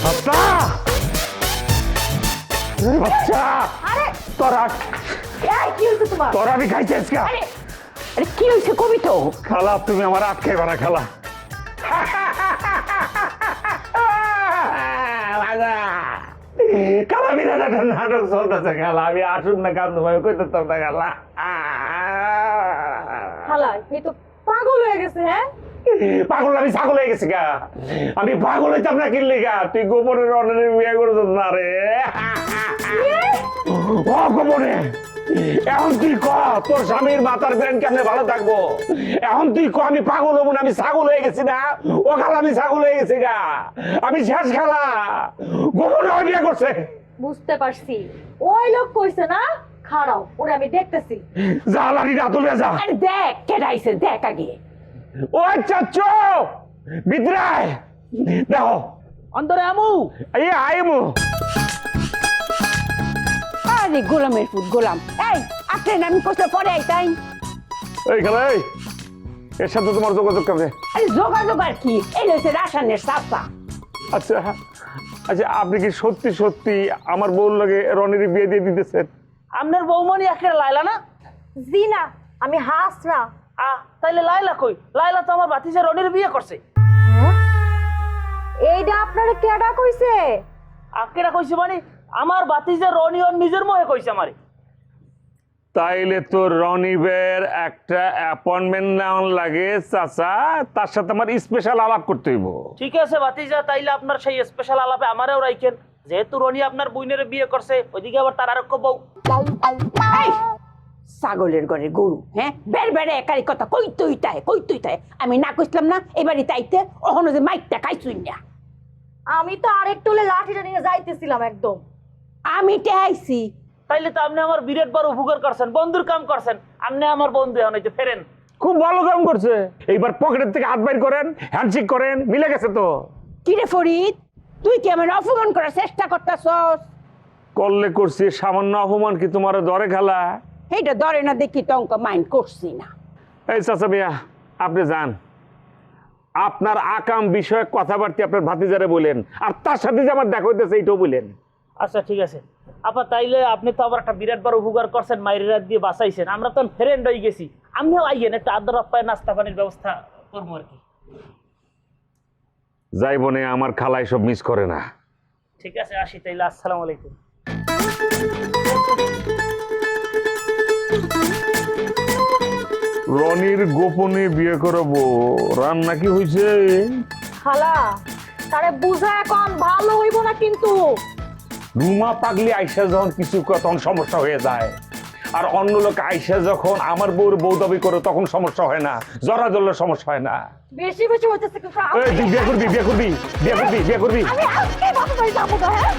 বাচ্চা বাচ্চা আরে তোরা এই কি হইছে তোমার? তোরা আমি খাইছি আজকে। আরে আরে কি হইছে কবি তো? খালা তুমি আমার আটকে বানা খালা। খালা বিরাট একটা নাটক চলতেছে খালা, আমি আসুন না কান্দু ভাই কইতাম না খালা। খালা এই তো পাগল হয়ে গেছে। হ্যাঁ পাগল আমি ছাগল হয়ে গেছি গা, আমি পাগল হইতাম না কিনলি গা, তুই গোপনের অনেক বিয়ে করছ না রে। ও গোপনে এখন তুই ক তোর স্বামীর মাথার ব্রেন কেমনে ভালো থাকবো, এখন তুই ক আমি পাগল হবো না, আমি ছাগল হয়ে গেছি না। ও খালা আমি ছাগল হয়ে গেছি গা, আমি শেষ খালা। গোপনে বিয়ে করছে বুঝতে পারছি, ওই লোক কইছে না। খাড়াও ওরে আমি দেখতেছি। যা লাড়ি না তুলে যা। আরে দেখ কেডা আইছে, দেখ আগে। ও চাচু বিদ্রায় দেখো অন্তরে আমু এই আইমু। আরে গোলামের ফুট গোলাম, এই আপনি আমি কইতে পরে আইতাই। এই খালা এই এর সাথে তোমার যোগাযোগ কেমনে? আরে যোগাযোগ আর কি, এই হইছে রাসায়নিক সাফা। আচ্ছা আচ্ছা, আপনি কি সত্যি সত্যি আমার বউর লাগে রনির বিয়ে দিয়ে দিতেছেন? আপনার বৌমনি একটা লাইলা না? জি না, আমি হাস না। তাইলে লাইলা কই? লাইলা তো আমার ভাতিজা রনির বিয়ে করছে। এইটা আপনারে কেডা কইছে? আকেরা কইছে মানে আমার ভাতিজা রনি ওর নিজের মুখে কইছে আমারে। তাইলে তো রনিবের একটা অ্যাপয়েন্টমেন্ট নেওয়ার লাগে চাচা, তার সাথে আমার স্পেশাল আলাপ করতে হইব। ঠিক আছে ভাতিজা, তাইলে আপনার সেই স্পেশাল আলাপে আমারেও রাইখেন, যেহেতু রনি আপনার বুইনের বিয়ে করছে, ওইদিকে আবার তার আরেক বউ। ছাগলের ঘরে গরু, হ্যাঁ বের বেড়ে একারি কথা কই তুই তাই আমি না কইছিলাম না এবারই তাইতে ওখানে যে মাইকটা খাইছুই না। আমি তো আরেক টোলে লাঠিটা নিয়ে যাইতেছিলাম একদম। আমি টেহাইছি। তাইলে তো আপনি আমার বিরাট বড় উপকার করছেন, বন্ধুর কাম করছেন। আপনি আমার বন্ধু এখন হইতে ফেরেন। খুব ভালো কাম করছে, এইবার পকেটের থেকে হাত বাইর করেন, হ্যান্ডশেক করেন, মিলে গেছে তো। কিরে ফরিদ, তুই কি আমার অপমান করার চেষ্টা করতেছস? করলে করছি, সামান্য অপমান কি তোমার দরে খেলা? এইটা ধরে না দেখি তো অঙ্ক মাইন্ড করছি না। এই চাচা মিয়া আপনি যান, আপনার আকাম বিষয়ক কথাবার্তা আপনার ভাতিজারে বলেন, আর তার সাথে যে আমার দেখা হইতেছে এইটাও বলেন। আচ্ছা ঠিক আছে আপা, তাইলে আপনি তো আবার একটা বিরাট বড় উপকার করছেন, মাইরের রাত দিয়ে বাঁচাইছেন। আমরা তো ফ্রেন্ড হয়ে গেছি, আমিও আইয়েন একটা আদর আপ্যায় নাস্তা পানির ব্যবস্থা করবো আর কি। যাই বনে আমার খালা এসব মিস করে না। ঠিক আছে আসি তাইলে, আসসালামু আলাইকুম। রনির গোপনে বিয়ে করাবো, রান্না কি হয়েছে? খালা তারে বুঝা এখন ভালো হইব না কিন্তু। রুমা পাগলি আইসা যখন কিছু করে তখন সমস্যা হয়ে যায়, আর অন্য লোক আইসা যখন আমার বউর বউ দাবি করে তখন সমস্যা হয় না, জরা জলের সমস্যা হয় না। বেশি বেশি হইতেছে কিন্তু এই তুই বিয়ে করবি, বিয়ে করবি, বিয়ে করবি, বিয়ে করবি। আমি আজকে বাসা বাড়ি যাবো না। হ্যাঁ